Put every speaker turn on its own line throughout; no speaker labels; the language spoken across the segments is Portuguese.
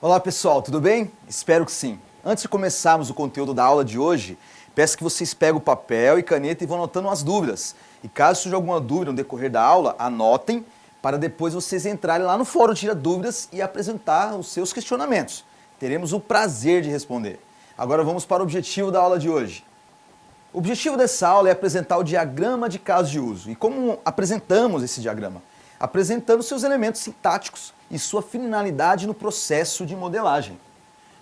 Olá pessoal, tudo bem? Espero que sim. Antes de começarmos o conteúdo da aula de hoje, peço que vocês peguem o papel e caneta e vão anotando as dúvidas. E caso surja alguma dúvida no decorrer da aula, anotem para depois vocês entrarem lá no fórum Tira Dúvidas e apresentar os seus questionamentos. Teremos o prazer de responder. Agora vamos para o objetivo da aula de hoje. O objetivo dessa aula é apresentar o diagrama de caso de uso. E como apresentamos esse diagrama? Apresentando seus elementos sintáticos e sua finalidade no processo de modelagem.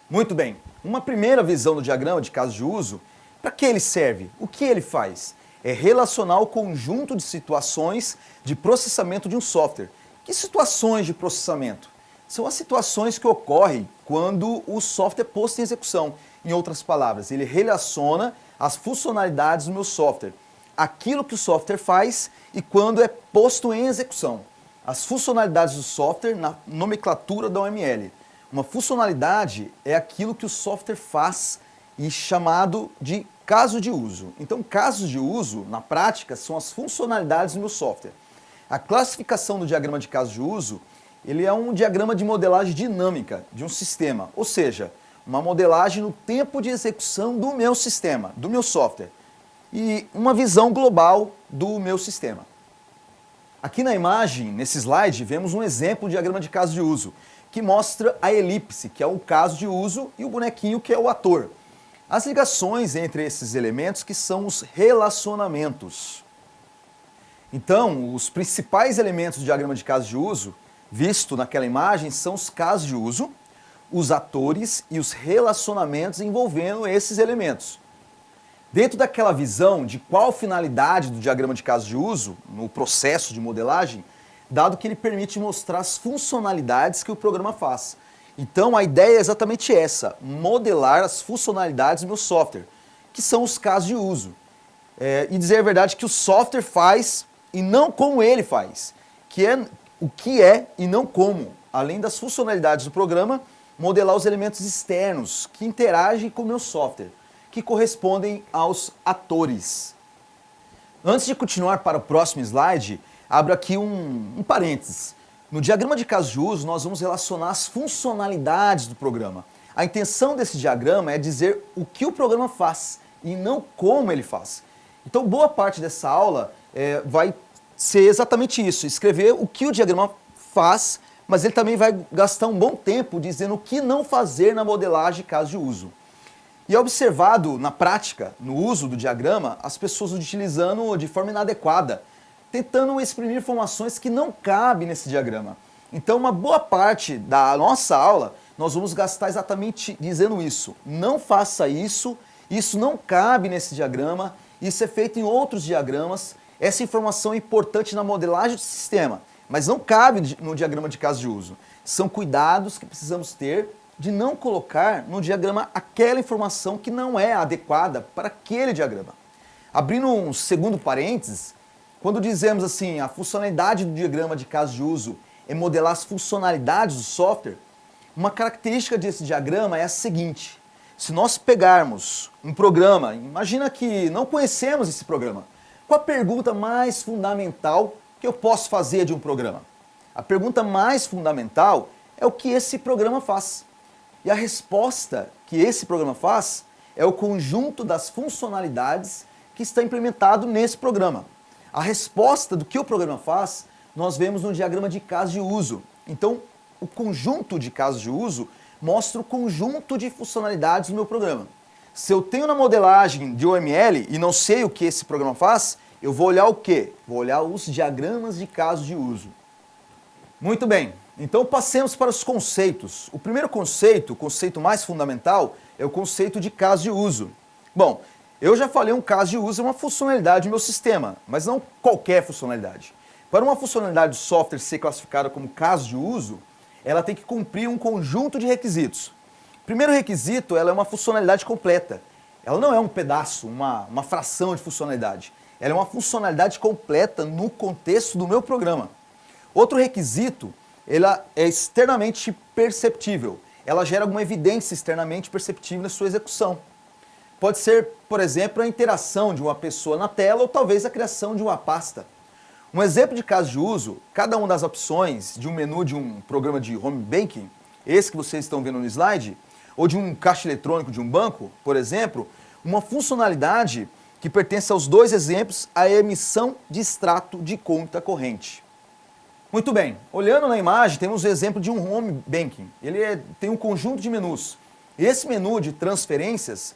Muito bem, uma primeira visão do diagrama de caso de uso, para que ele serve? O que ele faz? É relacionar o conjunto de situações de processamento de um software. Que situações de processamento? São as situações que ocorrem quando o software é posto em execução. Em outras palavras, ele relaciona as funcionalidades do meu software, aquilo que o software faz e quando é posto em execução. As funcionalidades do software na nomenclatura da OML. Uma funcionalidade é aquilo que o software faz e chamado de caso de uso. Então, casos de uso, na prática, são as funcionalidades do meu software. A classificação do diagrama de caso de uso, ele é um diagrama de modelagem dinâmica de um sistema, ou seja, uma modelagem no tempo de execução do meu sistema, do meu software, e uma visão global do meu sistema. Aqui na imagem, nesse slide, vemos um exemplo de diagrama de caso de uso, que mostra a elipse, que é o caso de uso, e o bonequinho, que é o ator. As ligações entre esses elementos que são os relacionamentos. Então, os principais elementos do diagrama de caso de uso, visto naquela imagem, são os casos de uso, os atores e os relacionamentos envolvendo esses elementos. Dentro daquela visão de qual finalidade do diagrama de caso de uso, no processo de modelagem, dado que ele permite mostrar as funcionalidades que o programa faz. Então a ideia é exatamente essa, modelar as funcionalidades do meu software, que são os casos de uso. E dizer a verdade que o software faz e não como ele faz, que é o que é e não como, além das funcionalidades do programa, modelar os elementos externos que interagem com o meu software, que correspondem aos atores. Antes de continuar para o próximo slide, abro aqui um parênteses. No diagrama de caso de uso, nós vamos relacionar as funcionalidades do programa. A intenção desse diagrama é dizer o que o programa faz e não como ele faz. Então, boa parte dessa aula vai ser exatamente isso, escrever o que o diagrama faz, mas ele também vai gastar um bom tempo dizendo o que não fazer na modelagem de caso de uso. E é observado na prática, no uso do diagrama, as pessoas utilizando de forma inadequada, tentando exprimir informações que não cabem nesse diagrama. Então, uma boa parte da nossa aula, nós vamos gastar exatamente dizendo isso. Não faça isso, isso não cabe nesse diagrama, isso é feito em outros diagramas, essa informação é importante na modelagem do sistema, mas não cabe no diagrama de caso de uso. São cuidados que precisamos ter de não colocar no diagrama aquela informação que não é adequada para aquele diagrama. Abrindo um segundo parênteses, quando dizemos assim, a funcionalidade do diagrama de caso de uso é modelar as funcionalidades do software, uma característica desse diagrama é a seguinte: se nós pegarmos um programa, imagina que não conhecemos esse programa, qual a pergunta mais fundamental que eu posso fazer de um programa? A pergunta mais fundamental é o que esse programa faz. E a resposta que esse programa faz é o conjunto das funcionalidades que está implementado nesse programa. A resposta do que o programa faz, nós vemos no diagrama de caso de uso. Então, o conjunto de casos de uso mostra o conjunto de funcionalidades do meu programa. Se eu tenho na modelagem de OML e não sei o que esse programa faz, eu vou olhar o quê? Vou olhar os diagramas de caso de uso. Muito bem, então passemos para os conceitos. O primeiro conceito, o conceito mais fundamental, é o conceito de caso de uso. Bom, eu já falei, um caso de uso é uma funcionalidade do meu sistema, mas não qualquer funcionalidade. Para uma funcionalidade de software ser classificada como caso de uso, ela tem que cumprir um conjunto de requisitos. Primeiro requisito, ela é uma funcionalidade completa. Ela não é um pedaço, uma fração de funcionalidade. Ela é uma funcionalidade completa no contexto do meu programa. Outro requisito, ela é externamente perceptível. Ela gera alguma evidência externamente perceptível na sua execução. Pode ser, por exemplo, a interação de uma pessoa na tela ou talvez a criação de uma pasta. Um exemplo de caso de uso, cada uma das opções de um menu de um programa de home banking esse que vocês estão vendo no slide, ou de um caixa eletrônico de um banco, por exemplo, uma funcionalidade que pertence aos dois exemplos, a emissão de extrato de conta corrente. Muito bem, olhando na imagem, temos o exemplo de um home banking. Ele tem um conjunto de menus. Esse menu de transferências,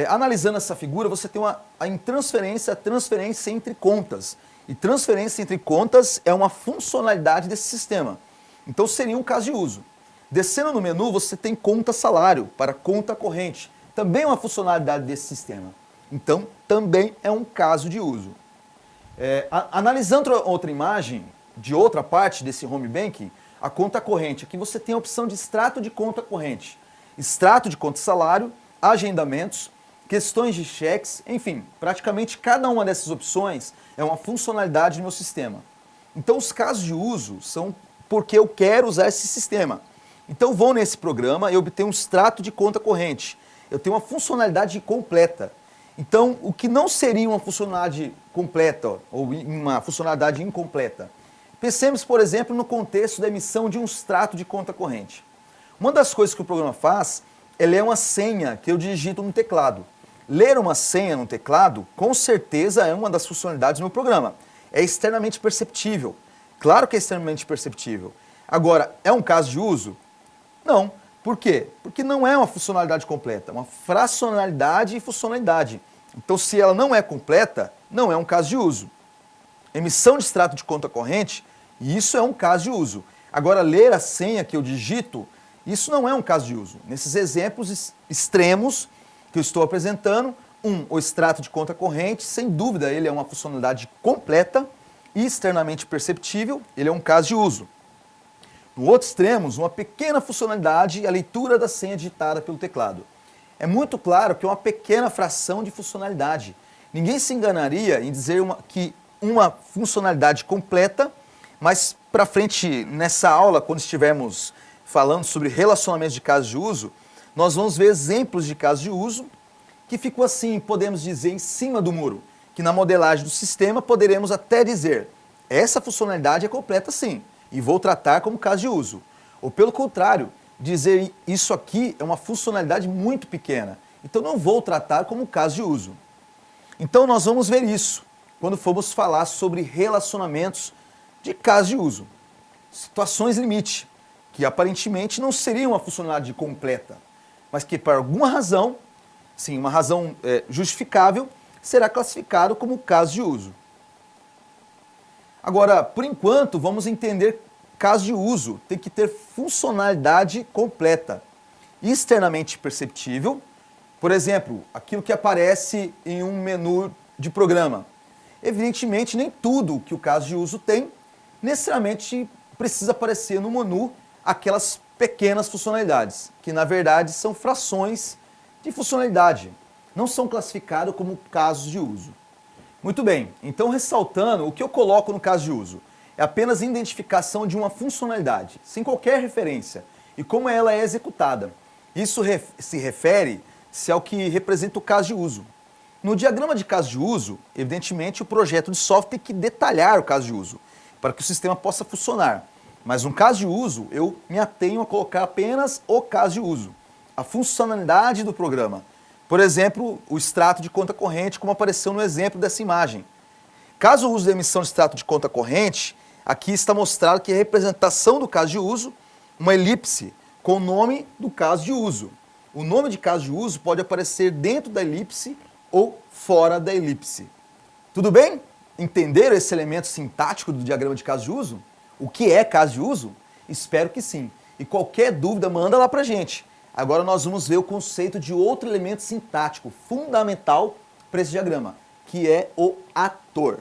analisando essa figura, você tem a transferência entre contas. E transferência entre contas é uma funcionalidade desse sistema. Então seria um caso de uso. Descendo no menu, você tem conta salário para conta corrente. Também é uma funcionalidade desse sistema. Então, também é um caso de uso. Analisando outra imagem, de outra parte desse home banking, a conta corrente. Aqui você tem a opção de extrato de conta corrente, extrato de conta salário, agendamentos, questões de cheques, enfim, praticamente cada uma dessas opções é uma funcionalidade do meu sistema. Então, os casos de uso são porque eu quero usar esse sistema. Então, vou nesse programa e obtenho um extrato de conta corrente. Eu tenho uma funcionalidade completa. Então, o que não seria uma funcionalidade completa ou uma funcionalidade incompleta? Pensemos, por exemplo, no contexto da emissão de um extrato de conta corrente. Uma das coisas que o programa faz é ler uma senha que eu digito no teclado. Ler uma senha no teclado, com certeza, é uma das funcionalidades do meu programa. É externamente perceptível. Claro que é extremamente perceptível. Agora, é um caso de uso? Não. Por quê? Porque não é uma funcionalidade completa, é uma fracionalidade e funcionalidade. Então, se ela não é completa, não é um caso de uso. Emissão de extrato de conta corrente, isso é um caso de uso. Agora, ler a senha que eu digito, isso não é um caso de uso. Nesses exemplos extremos que eu estou apresentando, o extrato de conta corrente, sem dúvida, ele é uma funcionalidade completa e externamente perceptível, ele é um caso de uso. No outro extremo, uma pequena funcionalidade, a leitura da senha digitada pelo teclado. É muito claro que é uma pequena fração de funcionalidade. Ninguém se enganaria em dizer que uma funcionalidade completa, mas para frente nessa aula, quando estivermos falando sobre relacionamentos de casos de uso, nós vamos ver exemplos de casos de uso que ficam assim, podemos dizer, em cima do muro, que na modelagem do sistema poderemos até dizer, essa funcionalidade é completa sim, e vou tratar como caso de uso. Ou pelo contrário, dizer isso aqui é uma funcionalidade muito pequena, então não vou tratar como caso de uso. Então nós vamos ver isso quando formos falar sobre relacionamentos de caso de uso. Situações limite, que aparentemente não seria uma funcionalidade completa, mas que por alguma razão, sim, uma razão justificável, será classificado como caso de uso. Agora, por enquanto, vamos entender caso de uso. Tem que ter funcionalidade completa, externamente perceptível. Por exemplo, aquilo que aparece em um menu de programa. Evidentemente, nem tudo que o caso de uso tem necessariamente precisa aparecer no menu aquelas pequenas funcionalidades, que na verdade são frações de funcionalidade, não são classificados como casos de uso. Muito bem, então ressaltando, o que eu coloco no caso de uso é apenas identificação de uma funcionalidade, sem qualquer referência, e como ela é executada. Isso se refere-se ao que representa o caso de uso. No diagrama de caso de uso, evidentemente o projeto de software tem que detalhar o caso de uso, para que o sistema possa funcionar. Mas no caso de uso, eu me atenho a colocar apenas o caso de uso, a funcionalidade do programa. Por exemplo, o extrato de conta corrente, como apareceu no exemplo dessa imagem. Caso o uso da emissão de extrato de conta corrente, aqui está mostrado que a representação do caso de uso, uma elipse com o nome do caso de uso. O nome de caso de uso pode aparecer dentro da elipse ou fora da elipse. Tudo bem? Entenderam esse elemento sintático do diagrama de caso de uso? O que é caso de uso? Espero que sim. E qualquer dúvida, manda lá pra gente. Agora nós vamos ver o conceito de outro elemento sintático fundamental para esse diagrama, que é o ator.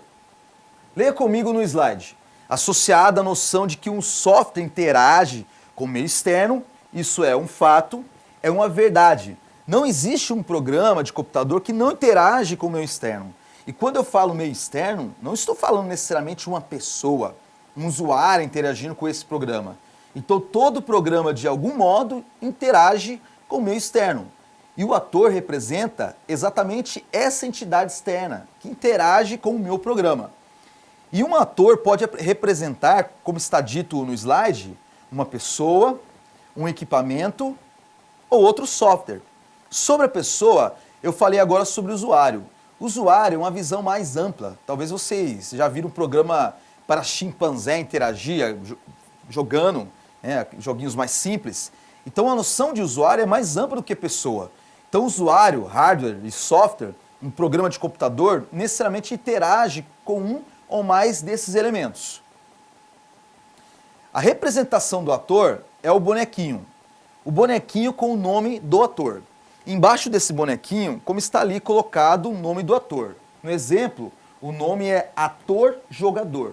Leia comigo no slide. Associada à noção de que um software interage com o meio externo, isso é um fato, é uma verdade. Não existe um programa de computador que não interage com o meio externo. E quando eu falo meio externo, não estou falando necessariamente de uma pessoa, um usuário interagindo com esse programa. Então todo programa, de algum modo, interage com o meio externo. E o ator representa exatamente essa entidade externa, que interage com o meu programa. E um ator pode representar, como está dito no slide, uma pessoa, um equipamento ou outro software. Sobre a pessoa, eu falei agora sobre o usuário. O usuário é uma visão mais ampla. Talvez vocês já viram um programa para chimpanzé interagir, jogando, joguinhos mais simples. Então a noção de usuário é mais ampla do que pessoa. Então, usuário, hardware e software, um programa de computador, necessariamente interage com um ou mais desses elementos. A representação do ator é o bonequinho. O bonequinho com o nome do ator. Embaixo desse bonequinho, como está ali colocado o nome do ator. No exemplo, o nome é ator-jogador.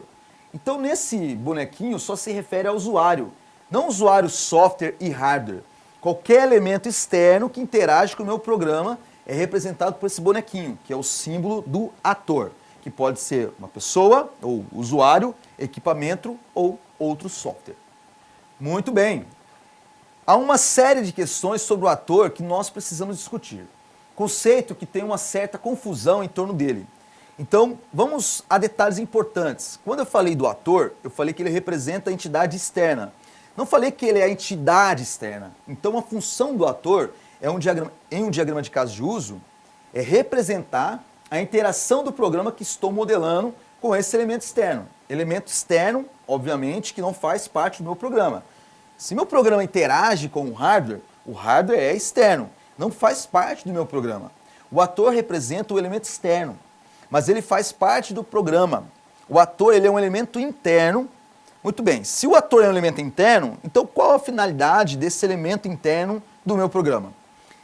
Então, nesse bonequinho só se refere ao usuário, não usuário, software e hardware. Qualquer elemento externo que interage com o meu programa é representado por esse bonequinho, que é o símbolo do ator, que pode ser uma pessoa, ou usuário, equipamento ou outro software. Muito bem. Há uma série de questões sobre o ator que nós precisamos discutir. Conceito que tem uma certa confusão em torno dele. Então, vamos a detalhes importantes. Quando eu falei do ator, eu falei que ele representa a entidade externa. Não falei que ele é a entidade externa. Então, a função do ator em um diagrama de caso de uso é representar a interação do programa que estou modelando com esse elemento externo. Elemento externo, obviamente, que não faz parte do meu programa. Se meu programa interage com o hardware é externo, não faz parte do meu programa. O ator representa o elemento externo, mas ele faz parte do programa. O ator ele é um elemento interno. Muito bem, se o ator é um elemento interno, então qual a finalidade desse elemento interno do meu programa?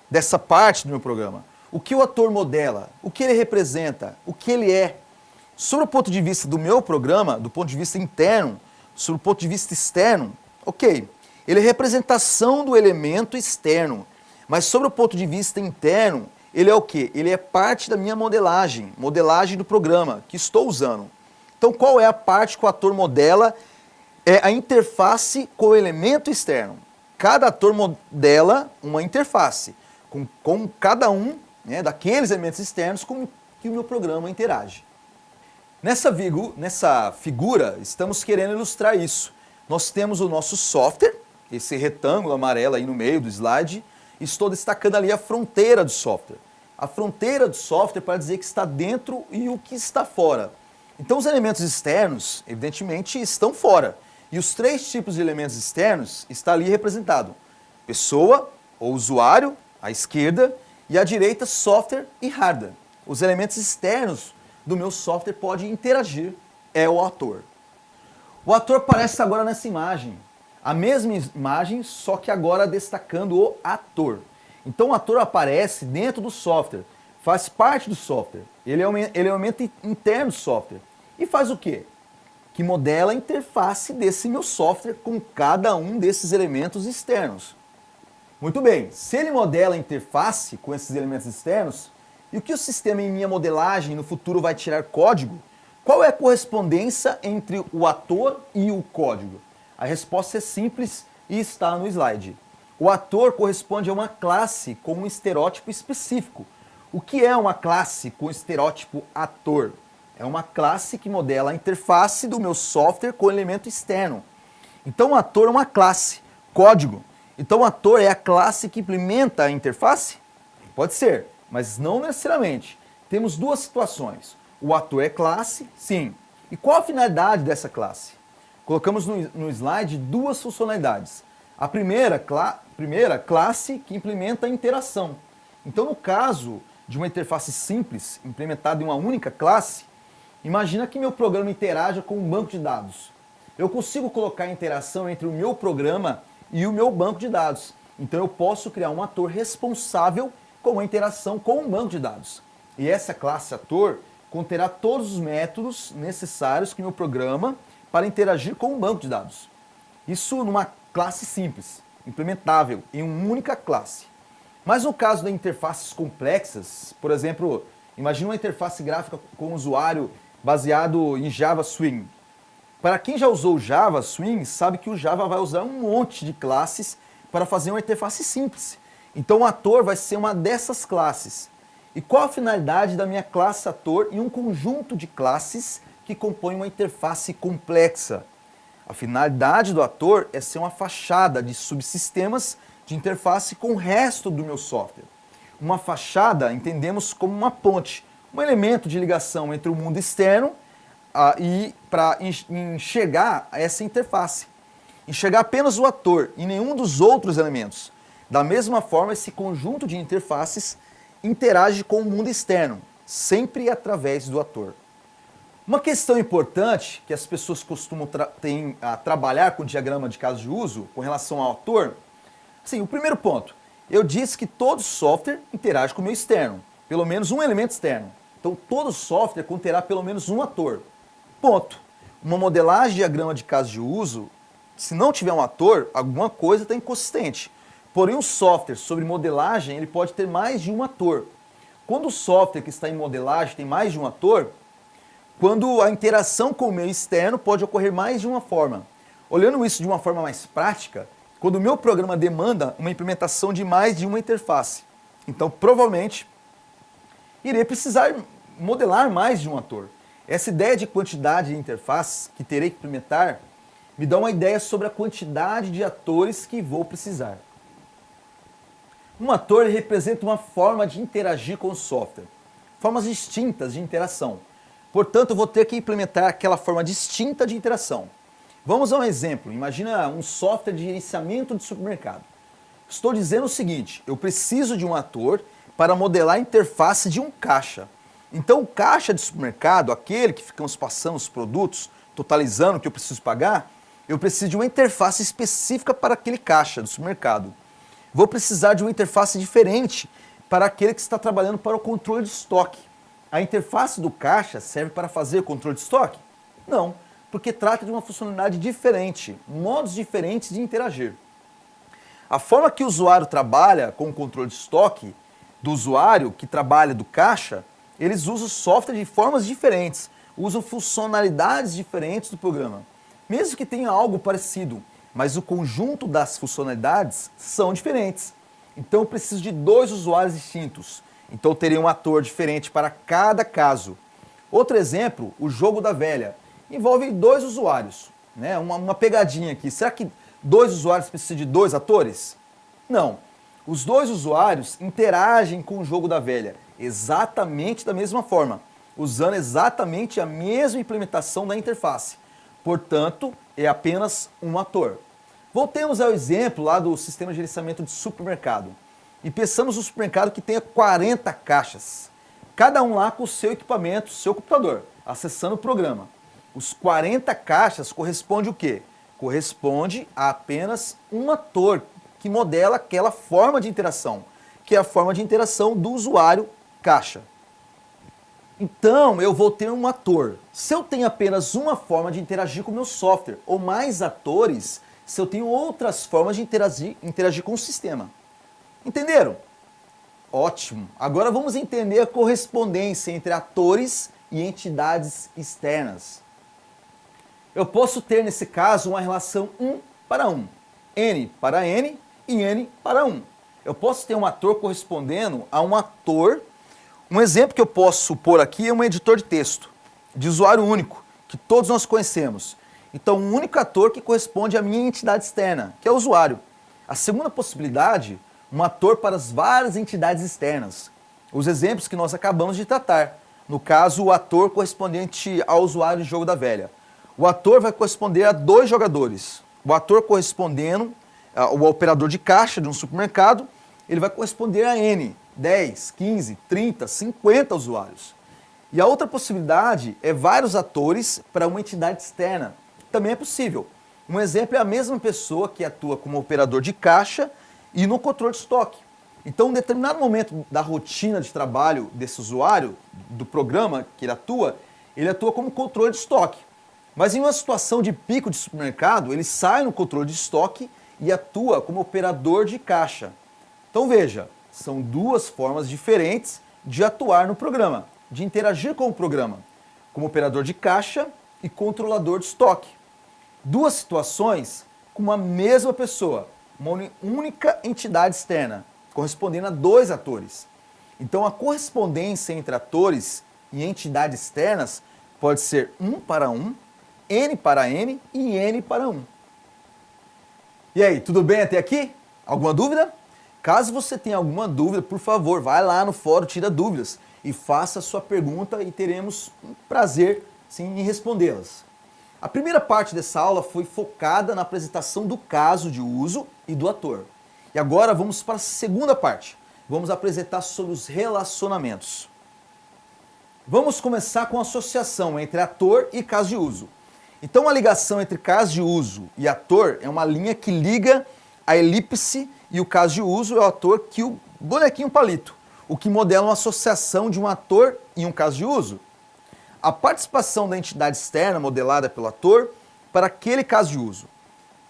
Dessa parte do meu programa? O que o ator modela? O que ele representa? O que ele é? Sobre o ponto de vista do meu programa, do ponto de vista interno, sobre o ponto de vista externo, ok, ele é representação do elemento externo, mas sobre o ponto de vista interno, ele é o quê? Ele é parte da minha modelagem do programa que estou usando. Então qual é a parte que o ator modela? É a interface com o elemento externo. Cada ator modela uma interface com cada um daqueles elementos externos com que o meu programa interage. Nessa figura, estamos querendo ilustrar isso. Nós temos o nosso software, esse retângulo amarelo aí no meio do slide, e estou destacando ali a fronteira do software. A fronteira do software para dizer que está dentro e o que está fora. Então os elementos externos, evidentemente, estão fora. E os três tipos de elementos externos estão ali representados. Pessoa ou usuário, à esquerda, e à direita, software e hardware. Os elementos externos do meu software podem interagir, é o ator. O ator aparece agora nessa imagem. A mesma imagem, só que agora destacando o ator. Então o ator aparece dentro do software, faz parte do software. Ele é um elemento interno do software. E faz o quê? Que modela a interface desse meu software com cada um desses elementos externos. Muito bem, se ele modela a interface com esses elementos externos, e o que o sistema em minha modelagem no futuro vai tirar código, qual é a correspondência entre o ator e o código? A resposta é simples e está no slide. O ator corresponde a uma classe com um estereótipo específico. O que é uma classe com estereótipo ator? É uma classe que modela a interface do meu software com elemento externo. Então o ator é uma classe, código. Então o ator é a classe que implementa a interface? Pode ser, mas não necessariamente. Temos duas situações. O ator é classe, sim. E qual a finalidade dessa classe? Colocamos no slide duas funcionalidades. A primeira, classe que implementa a interação. Então no caso de uma interface simples, implementada em uma única classe, imagina que meu programa interaja com um banco de dados. Eu consigo colocar a interação entre o meu programa e o meu banco de dados. Então eu posso criar um ator responsável com a interação com um banco de dados. E essa classe ator conterá todos os métodos necessários que meu programa para interagir com um banco de dados. Isso numa classe simples, implementável em uma única classe. Mas no caso de interfaces complexas, por exemplo, imagine uma interface gráfica com usuário baseado em Java Swing. Para quem já usou Java Swing, sabe que o Java vai usar um monte de classes para fazer uma interface simples. Então o ator vai ser uma dessas classes. E qual a finalidade da minha classe ator em um conjunto de classes que compõem uma interface complexa? A finalidade do ator é ser uma fachada de subsistemas de interface com o resto do meu software. Uma fachada entendemos como uma ponte, um elemento de ligação entre o mundo externo e para enxergar essa interface. Enxergar apenas o ator e nenhum dos outros elementos. Da mesma forma, esse conjunto de interfaces interage com o mundo externo, sempre através do ator. Uma questão importante que as pessoas costumam trabalhar com o diagrama de caso de uso com relação ao ator, sim, o primeiro ponto, eu disse que todo software interage com o meio externo, pelo menos um elemento externo. Então todo software conterá pelo menos um ator. Ponto. Uma modelagem de diagrama de caso de uso, se não tiver um ator, alguma coisa está inconsistente. Porém, um software sobre modelagem ele pode ter mais de um ator. Quando o software que está em modelagem tem mais de um ator, quando a interação com o meio externo pode ocorrer mais de uma forma. Olhando isso de uma forma mais prática, quando o meu programa demanda uma implementação de mais de uma interface, então provavelmente irei precisar modelar mais de um ator. Essa ideia de quantidade de interfaces que terei que implementar me dá uma ideia sobre a quantidade de atores que vou precisar. Um ator representa uma forma de interagir com o software, formas distintas de interação. Portanto, eu vou ter que implementar aquela forma distinta de interação. Vamos a um exemplo. Imagina um software de gerenciamento de supermercado. Estou dizendo o seguinte, eu preciso de um ator para modelar a interface de um caixa. Então, o caixa de supermercado, aquele que ficamos passando os produtos, totalizando o que eu preciso pagar, eu preciso de uma interface específica para aquele caixa do supermercado. Vou precisar de uma interface diferente para aquele que está trabalhando para o controle de estoque. A interface do caixa serve para fazer o controle de estoque? Não, porque trata de uma funcionalidade diferente, modos diferentes de interagir. A forma que o usuário trabalha com o controle de estoque do usuário que trabalha do caixa, eles usam software de formas diferentes, usam funcionalidades diferentes do programa. Mesmo que tenha algo parecido, mas o conjunto das funcionalidades são diferentes. Então eu preciso de dois usuários distintos. Então eu teria um ator diferente para cada caso. Outro exemplo, o jogo da velha. Envolve dois usuários. Né? Uma pegadinha aqui. Será que dois usuários precisam de dois atores? Não. Os dois usuários interagem com o jogo da velha exatamente da mesma forma, usando exatamente a mesma implementação da interface. Portanto, é apenas um ator. Voltemos ao exemplo lá do sistema de gerenciamento de supermercado. E pensamos no supermercado que tenha 40 caixas. Cada um lá com o seu equipamento, seu computador, acessando o programa. Os 40 caixas corresponde o quê? Corresponde a apenas um ator que modela aquela forma de interação, que é a forma de interação do usuário caixa. Então, eu vou ter um ator. Se eu tenho apenas uma forma de interagir com o meu software, ou mais atores, se eu tenho outras formas de interagir com o sistema. Entenderam? Ótimo. Agora vamos entender a correspondência entre atores e entidades externas. Eu posso ter, nesse caso, uma relação 1 para 1. N para N e N para 1. Eu posso ter um ator correspondendo a um ator. Um exemplo que eu posso supor aqui é um editor de texto, de usuário único, que todos nós conhecemos. Então, um único ator que corresponde à minha entidade externa, que é o usuário. A segunda possibilidade, um ator para as várias entidades externas. Os exemplos que nós acabamos de tratar. No caso, o ator correspondente ao usuário de jogo da velha. O ator vai corresponder a dois jogadores. O ator correspondendo ao operador de caixa de um supermercado, ele vai corresponder a N, 10, 15, 30, 50 usuários. E a outra possibilidade é vários atores para uma entidade externa. Também é possível. Um exemplo é a mesma pessoa que atua como operador de caixa e no controle de estoque. Então, em determinado momento da rotina de trabalho desse usuário, do programa que ele atua como controle de estoque. Mas em uma situação de pico de supermercado, ele sai no controle de estoque e atua como operador de caixa. Então veja, são duas formas diferentes de atuar no programa, de interagir com o programa, como operador de caixa e controlador de estoque. Duas situações com uma mesma pessoa, uma única entidade externa, correspondendo a dois atores. Então a correspondência entre atores e entidades externas pode ser 1 para 1, n para n e n para 1. E aí, tudo bem até aqui? Alguma dúvida? Caso você tenha alguma dúvida, por favor, vai lá no fórum Tira Dúvidas e faça a sua pergunta e teremos um prazer sim, em respondê-las. A primeira parte dessa aula foi focada na apresentação do caso de uso e do ator. E agora vamos para a segunda parte. Vamos apresentar sobre os relacionamentos. Vamos começar com a associação entre ator e caso de uso. Então a ligação entre caso de uso e ator é uma linha que liga a elipse e o caso de uso é o ator que o bonequinho palito, o que modela uma associação de um ator e um caso de uso. A participação da entidade externa modelada pelo ator para aquele caso de uso.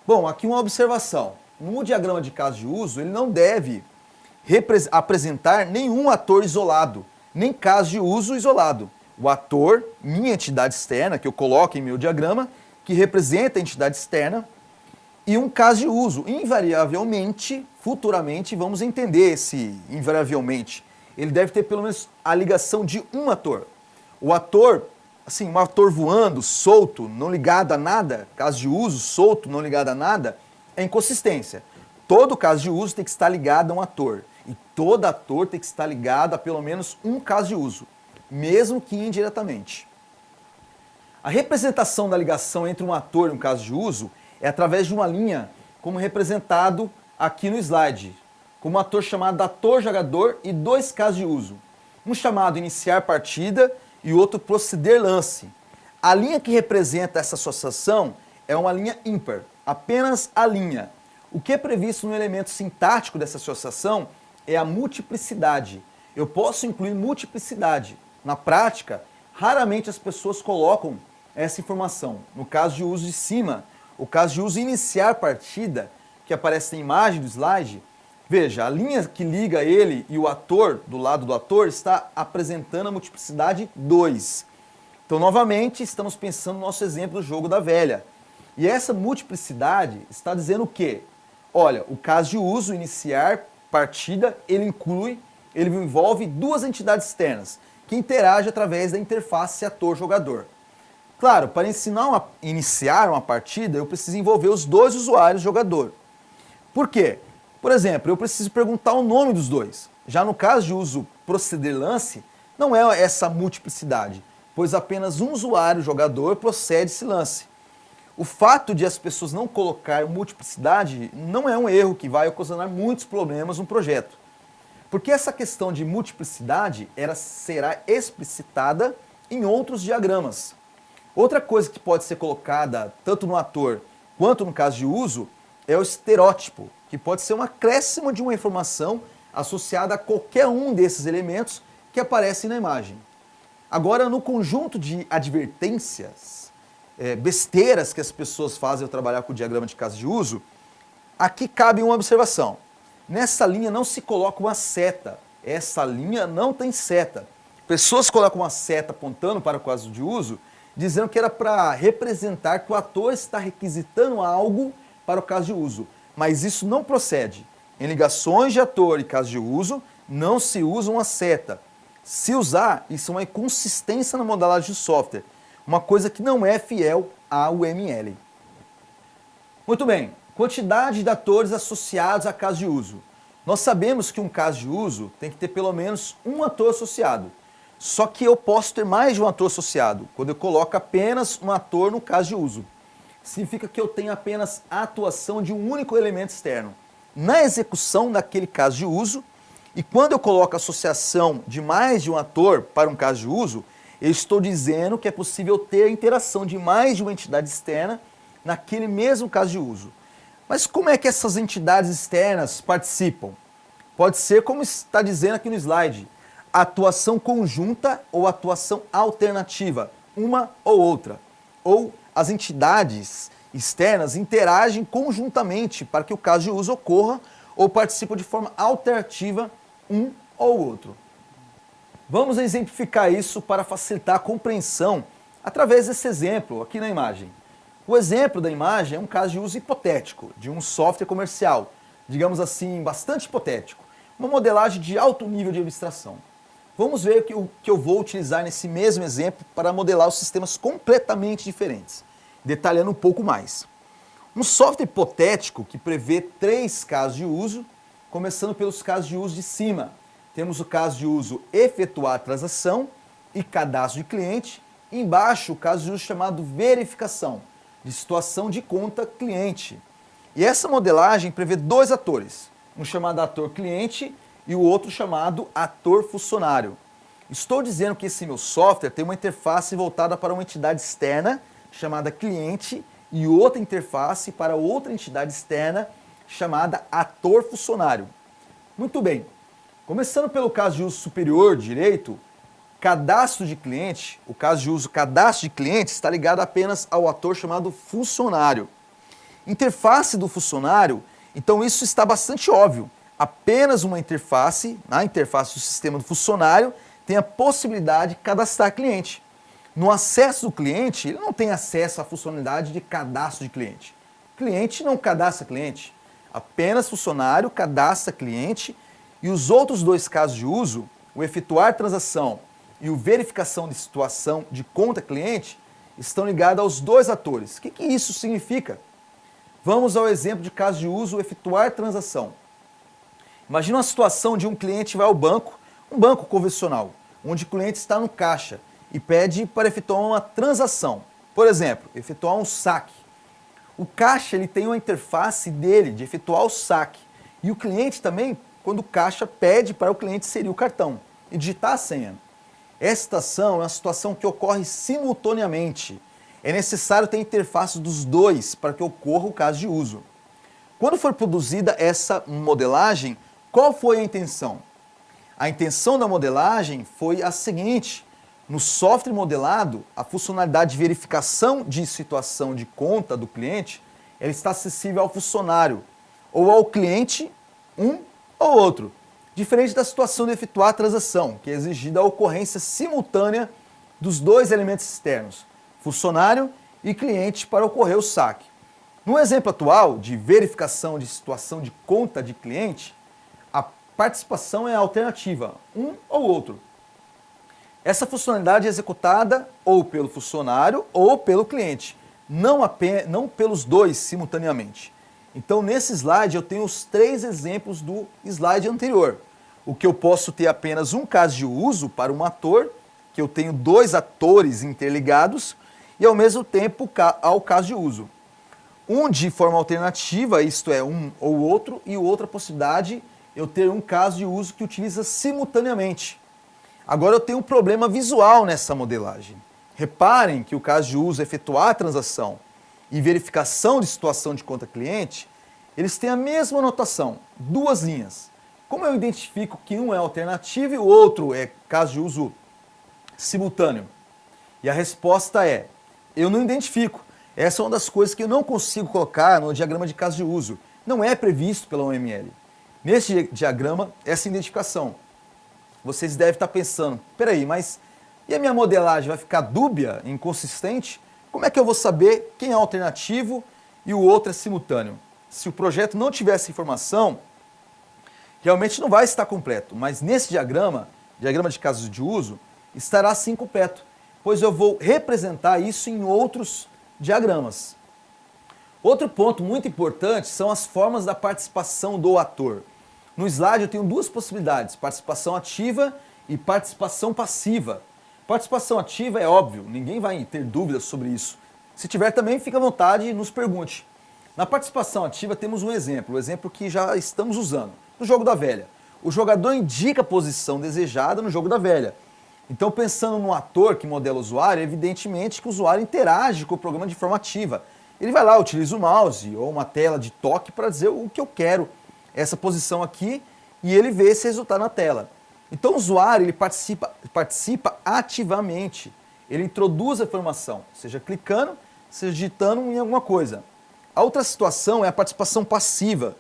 Bom, aqui uma observação. No diagrama de caso de uso, ele não deve apresentar nenhum ator isolado, nem caso de uso isolado. O ator, minha entidade externa, que eu coloco em meu diagrama, que representa a entidade externa, e um caso de uso. Invariavelmente, futuramente, vamos entender esse invariavelmente. Ele deve ter pelo menos a ligação de um ator. O ator, assim, um ator voando, solto, não ligado a nada, caso de uso, solto, não ligado a nada, é inconsistência. Todo caso de uso tem que estar ligado a um ator. E todo ator tem que estar ligado a pelo menos um caso de uso, mesmo que indiretamente. A representação da ligação entre um ator e um caso de uso é através de uma linha, como representado aqui no slide, como um ator chamado ator-jogador e dois casos de uso. Um chamado iniciar partida e outro proceder lance. A linha que representa essa associação é uma linha ímpar, apenas a linha. O que é previsto no elemento sintático dessa associação é a multiplicidade. Eu posso incluir multiplicidade. Na prática, raramente as pessoas colocam essa informação. No caso de uso de cima, o caso de uso iniciar partida, que aparece na imagem do slide, veja, a linha que liga ele e o ator, do lado do ator, está apresentando a multiplicidade 2. Então, novamente, estamos pensando no nosso exemplo do jogo da velha. E essa multiplicidade está dizendo o quê? Olha, o caso de uso, iniciar, partida, ele envolve duas entidades externas, que interagem através da interface ator-jogador. Claro, para iniciar uma partida, eu preciso envolver os dois usuários jogador. Por quê? Por exemplo, eu preciso perguntar o nome dos dois. Já no caso de uso proceder lance, não é essa multiplicidade, pois apenas um usuário jogador procede esse lance. O fato de as pessoas não colocarem multiplicidade não é um erro que vai ocasionar muitos problemas no projeto. Porque essa questão de multiplicidade será explicitada em outros diagramas. Outra coisa que pode ser colocada tanto no ator quanto no caso de uso é o estereótipo, que pode ser um acréscimo de uma informação associada a qualquer um desses elementos que aparecem na imagem. Agora, no conjunto de advertências, besteiras que as pessoas fazem ao trabalhar com o diagrama de caso de uso, aqui cabe uma observação. Nessa linha não se coloca uma seta. Essa linha não tem seta. Pessoas colocam uma seta apontando para o caso de uso, dizendo que era para representar que o ator está requisitando algo para o caso de uso. Mas isso não procede. Em ligações de ator e caso de uso, não se usa uma seta. Se usar, isso é uma inconsistência na modelagem do software. Uma coisa que não é fiel ao UML. Muito bem. Quantidade de atores associados a caso de uso. Nós sabemos que um caso de uso tem que ter pelo menos um ator associado. Só que eu posso ter mais de um ator associado, quando eu coloco apenas um ator no caso de uso. Significa que eu tenho apenas a atuação de um único elemento externo na execução daquele caso de uso, e quando eu coloco a associação de mais de um ator para um caso de uso, eu estou dizendo que é possível ter a interação de mais de uma entidade externa naquele mesmo caso de uso. Mas como é que essas entidades externas participam? Pode ser como está dizendo aqui no slide, atuação conjunta ou atuação alternativa, uma ou outra. Ou as entidades externas interagem conjuntamente para que o caso de uso ocorra ou participam de forma alternativa um ou outro. Vamos exemplificar isso para facilitar a compreensão através desse exemplo aqui na imagem. O exemplo da imagem é um caso de uso hipotético, de um software comercial, digamos assim, bastante hipotético, uma modelagem de alto nível de abstração. Vamos ver o que eu vou utilizar nesse mesmo exemplo para modelar os sistemas completamente diferentes. detalhando um pouco mais. Um software hipotético que prevê 3 casos de uso, começando pelos casos de uso de cima. Temos o caso de uso efetuar transação e cadastro de cliente. E embaixo o caso de uso chamado verificação, de situação de conta cliente. E essa modelagem prevê 2 atores, um chamado ator cliente e o outro chamado ator funcionário. Estou dizendo que esse meu software tem uma interface voltada para uma entidade externa chamada cliente e outra interface para outra entidade externa chamada ator funcionário. Muito bem, começando pelo caso de uso superior direito, cadastro de cliente, o caso de uso cadastro de cliente está ligado apenas ao ator chamado funcionário. Interface do funcionário, então isso está bastante óbvio. Apenas uma interface, na interface do sistema do funcionário, tem a possibilidade de cadastrar cliente. No acesso do cliente, ele não tem acesso à funcionalidade de cadastro de cliente. Cliente não cadastra cliente. Apenas funcionário cadastra cliente e os outros 2 casos de uso, o efetuar transação e o verificação de situação de conta cliente, estão ligados aos 2 atores. O que isso significa? Vamos ao exemplo de caso de uso, efetuar transação. Imagina uma situação de um cliente vai ao banco, um banco convencional, onde o cliente está no caixa e pede para efetuar uma transação. Por exemplo, efetuar um saque. O caixa ele tem uma interface dele de efetuar o saque. E o cliente também, quando o caixa pede para o cliente inserir o cartão e digitar a senha. Essa situação é uma situação que ocorre simultaneamente. É necessário ter interface dos 2 para que ocorra o caso de uso. Quando for produzida essa modelagem, qual foi a intenção? A intenção da modelagem foi a seguinte: no software modelado, a funcionalidade de verificação de situação de conta do cliente, ela está acessível ao funcionário ou ao cliente, um ou outro, diferente da situação de efetuar a transação, que é exigida a ocorrência simultânea dos 2 elementos externos, funcionário e cliente, para ocorrer o saque. No exemplo atual de verificação de situação de conta de cliente, a participação é alternativa, um ou outro. Essa funcionalidade é executada ou pelo funcionário ou pelo cliente, não pelos 2 simultaneamente. Então, nesse slide, eu tenho os 3 exemplos do slide anterior. O que eu posso ter apenas um caso de uso para um ator, que eu tenho 2 atores interligados, e ao mesmo tempo ao caso de uso. Um de forma alternativa, isto é, um ou outro, e outra possibilidade, eu ter um caso de uso que utiliza simultaneamente. Agora eu tenho um problema visual nessa modelagem. Reparem que o caso de uso, efetuar a transação e verificação de situação de conta cliente, eles têm a mesma notação, 2 linhas. Como eu identifico que um é alternativo e o outro é caso de uso simultâneo? E a resposta é: eu não identifico. Essa é uma das coisas que eu não consigo colocar no diagrama de caso de uso. Não é previsto pela OML. Nesse diagrama, essa identificação. Vocês devem estar pensando, peraí, mas e a minha modelagem vai ficar dúbia, inconsistente? Como é que eu vou saber quem é alternativo e o outro é simultâneo? Se o projeto não tiver essa informação, realmente não vai estar completo. Mas nesse diagrama de casos de uso, estará sim completo, pois eu vou representar isso em outros diagramas. Outro ponto muito importante são as formas da participação do ator. No slide eu tenho 2 possibilidades, participação ativa e participação passiva. Participação ativa é óbvio, ninguém vai ter dúvidas sobre isso. Se tiver também, fica à vontade e nos pergunte. Na participação ativa temos um exemplo, o exemplo que já estamos usando, no jogo da velha. O jogador indica a posição desejada no jogo da velha. Então, pensando no ator que modela o usuário, evidentemente que o usuário interage com o programa de forma ativa. Ele vai lá, utiliza o mouse ou uma tela de toque para dizer o que eu quero, essa posição aqui, e ele vê esse resultado na tela. Então o usuário ele participa ativamente, ele introduz a informação, seja clicando, seja digitando em alguma coisa. A outra situação é a participação passiva,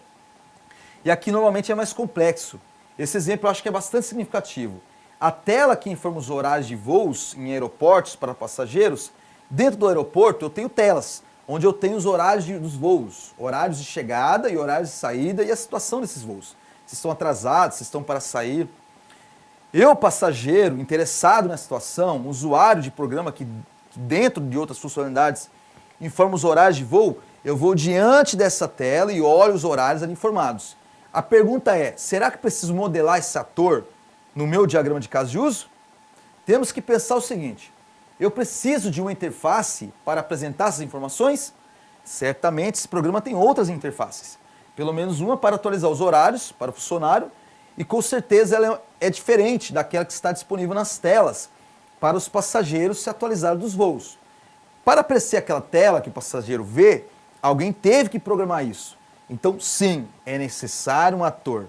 e aqui normalmente é mais complexo. Esse exemplo eu acho que é bastante significativo. A tela que informa os horários de voos em aeroportos para passageiros, dentro do aeroporto eu tenho telas, onde eu tenho os horários dos voos, horários de chegada e horários de saída e a situação desses voos. Se estão atrasados, se estão para sair. Eu, passageiro, interessado na situação, usuário de programa que dentro de outras funcionalidades, informa os horários de voo, eu vou diante dessa tela e olho os horários ali informados. A pergunta é, será que preciso modelar esse ator no meu diagrama de caso de uso? Temos que pensar o seguinte, eu preciso de uma interface para apresentar essas informações? Certamente esse programa tem outras interfaces, pelo menos uma para atualizar os horários para o funcionário e com certeza ela é diferente daquela que está disponível nas telas para os passageiros se atualizarem dos voos. Para aparecer aquela tela que o passageiro vê, alguém teve que programar isso. Então sim, é necessário um ator.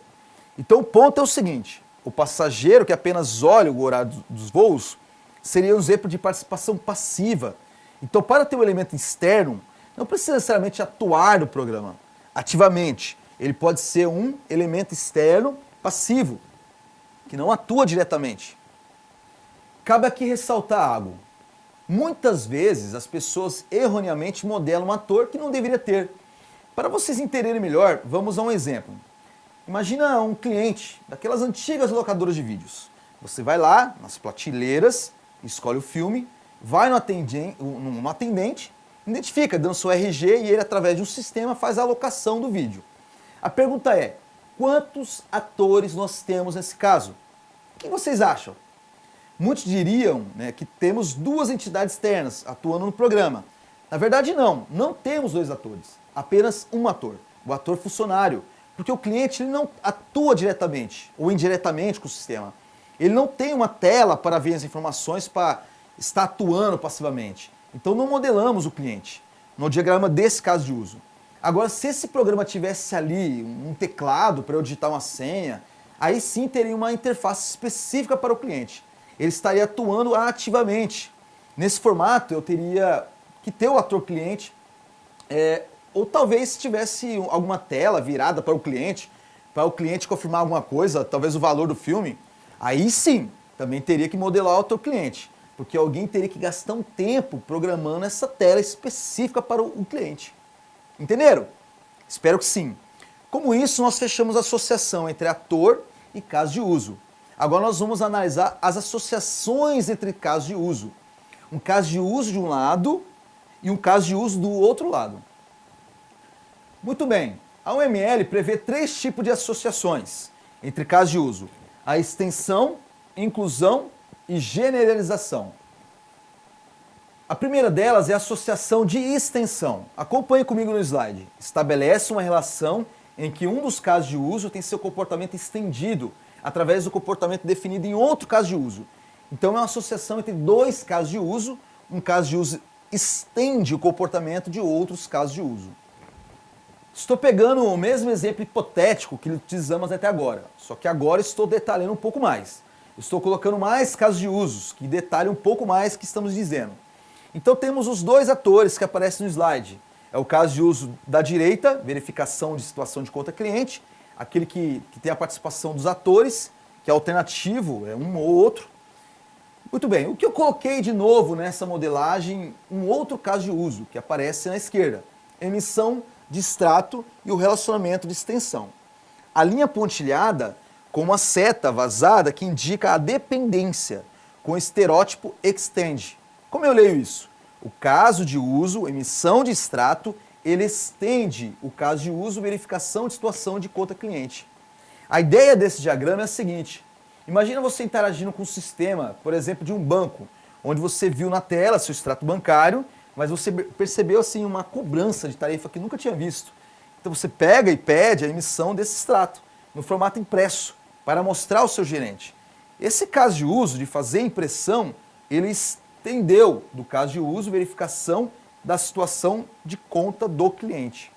Então o ponto é o seguinte, o passageiro que apenas olha o horário dos voos seria um exemplo de participação passiva. Então para ter um elemento externo, não precisa necessariamente atuar no programa ativamente. Ele pode ser um elemento externo passivo, que não atua diretamente. Cabe aqui ressaltar algo. Muitas vezes as pessoas erroneamente modelam um ator que não deveria ter. Para vocês entenderem melhor, vamos a um exemplo. Imagina um cliente daquelas antigas locadoras de vídeos. Você vai lá nas prateleiras, escolhe o filme, vai no atendente, identifica, dando seu RG e ele, através de um sistema, faz a alocação do vídeo. A pergunta é, quantos atores nós temos nesse caso? O que vocês acham? Muitos diriam, né, que temos duas entidades externas atuando no programa. Na verdade não temos dois atores, apenas um ator, o ator funcionário, porque o cliente ele não atua diretamente ou indiretamente com o sistema. Ele não tem uma tela para ver as informações, para estar atuando passivamente. Então não modelamos o cliente no diagrama desse caso de uso. Agora, se esse programa tivesse ali um teclado para eu digitar uma senha, aí sim teria uma interface específica para o cliente. Ele estaria atuando ativamente. Nesse formato eu teria que ter o ator cliente, ou talvez tivesse alguma tela virada para o cliente confirmar alguma coisa, talvez o valor do filme, aí sim, também teria que modelar o ator cliente, porque alguém teria que gastar um tempo programando essa tela específica para o cliente. Entenderam? Espero que sim. Como isso, nós fechamos a associação entre ator e caso de uso. Agora nós vamos analisar as associações entre casos de uso. Um caso de uso de um lado e um caso de uso do outro lado. Muito bem, a UML prevê 3 tipos de associações entre casos de uso. A extensão, inclusão e generalização. A primeira delas é a associação de extensão. Acompanhe comigo no slide. Estabelece uma relação em que um dos casos de uso tem seu comportamento estendido através do comportamento definido em outro caso de uso. Então é uma associação entre dois casos de uso. Um caso de uso estende o comportamento de outros casos de uso. Estou pegando o mesmo exemplo hipotético que utilizamos até agora, só que agora estou detalhando um pouco mais. Estou colocando mais casos de usos, que detalham um pouco mais o que estamos dizendo. Então temos os dois atores que aparecem no slide. É o caso de uso da direita, verificação de situação de conta cliente, aquele que tem a participação dos atores, que é alternativo, é um ou outro. Muito bem, o que eu coloquei de novo nessa modelagem, um outro caso de uso, que aparece na esquerda, emissão de extrato e o relacionamento de extensão. A linha pontilhada com uma seta vazada que indica a dependência, com o estereótipo extend. Como eu leio isso? O caso de uso, emissão de extrato, ele estende o caso de uso, verificação de situação de conta cliente. A ideia desse diagrama é a seguinte: imagina você interagindo com um sistema, por exemplo, de um banco, onde você viu na tela seu extrato bancário, mas você percebeu assim uma cobrança de tarefa que nunca tinha visto. Então você pega e pede a emissão desse extrato, no formato impresso, para mostrar ao seu gerente. Esse caso de uso, de fazer impressão, ele estendeu do caso de uso, verificação da situação de conta do cliente.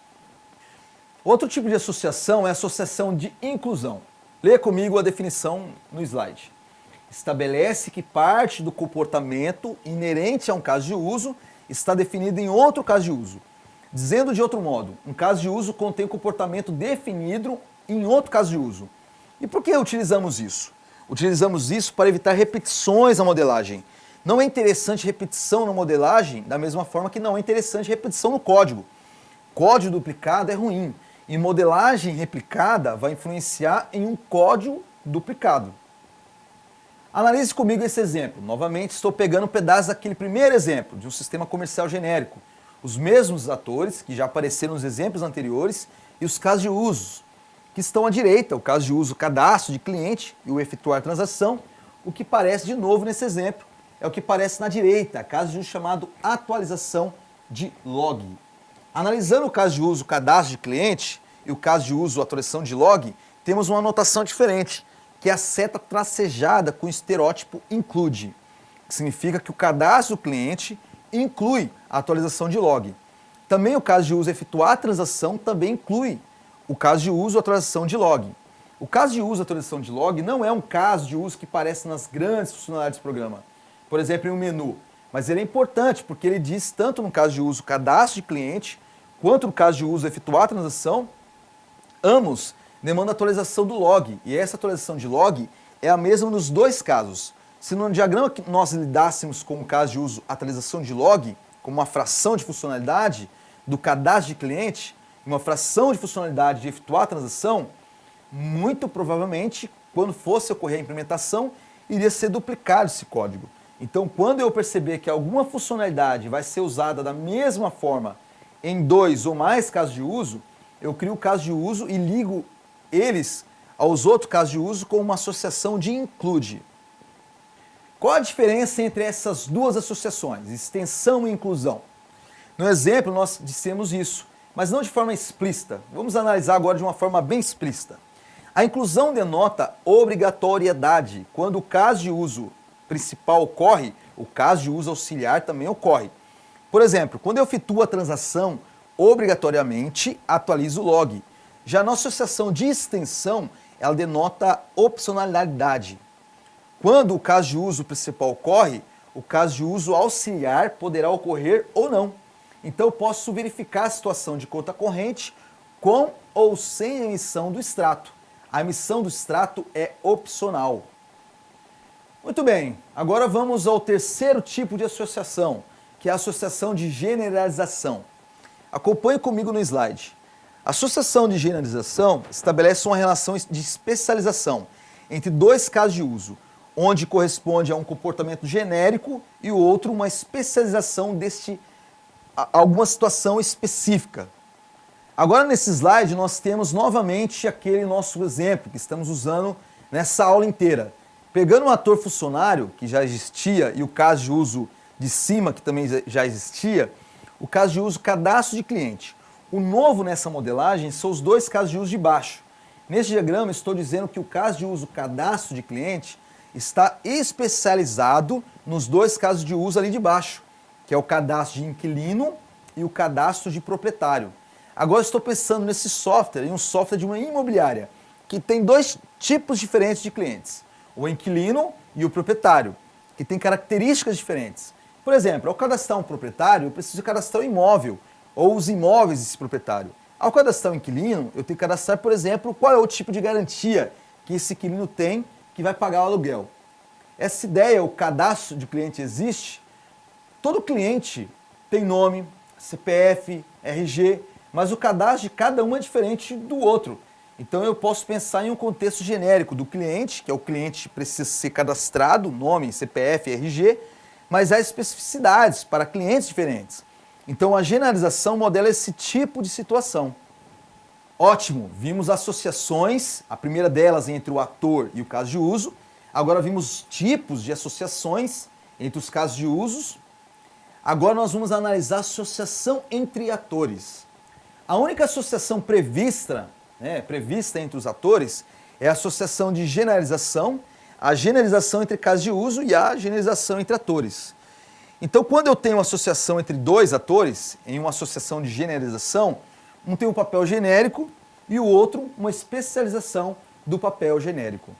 Outro tipo de associação é a associação de inclusão. Leia comigo a definição no slide. Estabelece que parte do comportamento inerente a um caso de uso está definido em outro caso de uso. Dizendo de outro modo, um caso de uso contém um comportamento definido em outro caso de uso. E por que utilizamos isso? Utilizamos isso para evitar repetições na modelagem. Não é interessante repetição na modelagem da mesma forma que não é interessante repetição no código. Código duplicado é ruim e modelagem replicada vai influenciar em um código duplicado. Analise comigo esse exemplo. Novamente estou pegando um pedaço daquele primeiro exemplo de um sistema comercial genérico, os mesmos atores que já apareceram nos exemplos anteriores e os casos de uso, que estão à direita, o caso de uso cadastro de cliente e o efetuar transação, o que parece de novo nesse exemplo, é o que aparece na direita, caso de uso chamado atualização de log. Analisando o caso de uso cadastro de cliente e o caso de uso atualização de log, temos uma anotação diferente, que é a seta tracejada com o estereótipo include, que significa que o cadastro do cliente inclui a atualização de log. Também o caso de uso efetuar a transação também inclui o caso de uso atualização de log. O caso de uso atualização de log não é um caso de uso que aparece nas grandes funcionalidades do programa, por exemplo, em um menu, mas ele é importante porque ele diz tanto no caso de uso cadastro de cliente, quanto no caso de uso efetuar a transação, ambos demandam atualização do log, e essa atualização de log é a mesma nos dois casos. Se no diagrama que nós lidássemos com o caso de uso atualização de log, como uma fração de funcionalidade do cadastro de cliente, uma fração de funcionalidade de efetuar a transação, muito provavelmente, quando fosse ocorrer a implementação, iria ser duplicado esse código. Então, quando eu perceber que alguma funcionalidade vai ser usada da mesma forma em dois ou mais casos de uso, eu crio o caso de uso e ligo eles aos outros casos de uso com uma associação de include. Qual a diferença entre essas duas associações, extensão e inclusão? No exemplo, nós dissemos isso, mas não de forma explícita. Vamos analisar agora de uma forma bem explícita. A inclusão denota obrigatoriedade. Quando o caso de uso principal ocorre, o caso de uso auxiliar também ocorre. Por exemplo, quando eu efetuo a transação, obrigatoriamente atualizo o log. Já na associação de extensão, ela denota opcionalidade. Quando o caso de uso principal ocorre, o caso de uso auxiliar poderá ocorrer ou não. Então eu posso verificar a situação de conta corrente com ou sem emissão do extrato. A emissão do extrato é opcional. Muito bem, agora vamos ao terceiro tipo de associação, que é a associação de generalização. Acompanhe comigo no slide. A associação de generalização estabelece uma relação de especialização entre dois casos de uso, onde corresponde a um comportamento genérico e o outro uma especialização a alguma situação específica. Agora nesse slide nós temos novamente aquele nosso exemplo que estamos usando nessa aula inteira. Pegando um ator funcionário que já existia e o caso de uso de cima que também já existia, o caso de uso cadastro de cliente. O novo nessa modelagem são os dois casos de uso de baixo. Nesse diagrama estou dizendo que o caso de uso cadastro de cliente está especializado nos dois casos de uso ali de baixo, que é o cadastro de inquilino e o cadastro de proprietário. Agora estou pensando nesse software, em um software de uma imobiliária, que tem dois tipos diferentes de clientes, o inquilino e o proprietário, que tem características diferentes. Por exemplo, ao cadastrar um proprietário, eu preciso cadastrar o imóvel, ou os imóveis desse proprietário. Ao cadastrar um inquilino, eu tenho que cadastrar, por exemplo, qual é o tipo de garantia que esse inquilino tem que vai pagar o aluguel. Essa ideia, o cadastro de cliente existe, todo cliente tem nome, CPF, RG, mas o cadastro de cada um é diferente do outro. Então eu posso pensar em um contexto genérico do cliente, que é o cliente que precisa ser cadastrado, nome, CPF, RG, mas há especificidades para clientes diferentes. Então a generalização modela esse tipo de situação. Ótimo, vimos associações, a primeira delas entre o ator e o caso de uso. Agora vimos tipos de associações entre os casos de usos. Agora nós vamos analisar a associação entre atores. A única associação prevista entre os atores é a associação de generalização, a generalização entre casos de uso e a generalização entre atores. Então, quando eu tenho uma associação entre dois atores, em uma associação de generalização, um tem um papel genérico e o outro uma especialização do papel genérico.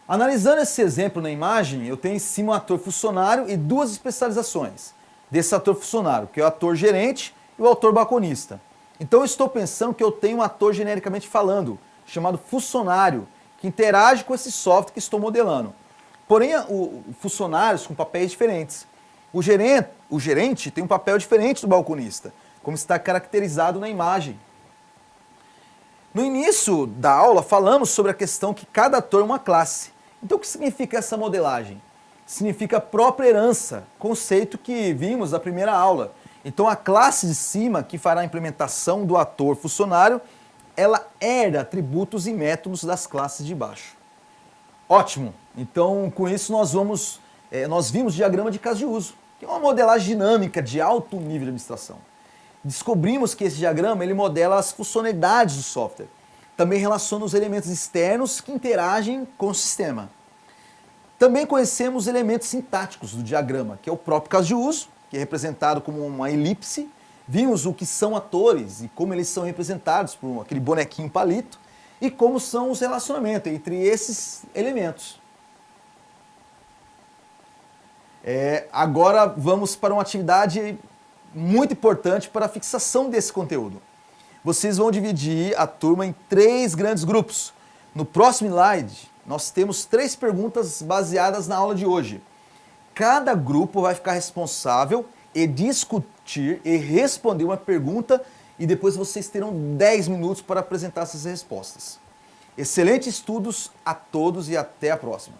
Analisando esse exemplo na imagem, eu tenho em cima um ator funcionário e duas especializações desse ator funcionário, que é o ator gerente e o ator balconista. Então eu estou pensando que eu tenho um ator genericamente falando, chamado funcionário, que interage com esse software que estou modelando. Porém, funcionários com papéis diferentes. O gerente tem um papel diferente do balconista, como está caracterizado na imagem. No início da aula, falamos sobre a questão que cada ator é uma classe. Então, o que significa essa modelagem? Significa própria herança, conceito que vimos na primeira aula. Então a classe de cima, que fará a implementação do ator funcionário, ela herda atributos e métodos das classes de baixo. Ótimo! Então com isso nós vimos diagrama de caso de uso, que é uma modelagem dinâmica de alto nível de abstração. Descobrimos que esse diagrama ele modela as funcionalidades do software. Também relaciona os elementos externos que interagem com o sistema. Também conhecemos os elementos sintáticos do diagrama, que é o próprio caso de uso, que é representado como uma elipse. Vimos o que são atores e como eles são representados por aquele bonequinho palito e como são os relacionamentos entre esses elementos. Agora vamos para uma atividade muito importante para a fixação desse conteúdo. Vocês vão dividir a turma em 3 grandes grupos. No próximo slide, nós temos 3 perguntas baseadas na aula de hoje. Cada grupo vai ficar responsável e discutir e responder uma pergunta e depois vocês terão 10 minutos para apresentar essas respostas. Excelentes estudos a todos e até a próxima.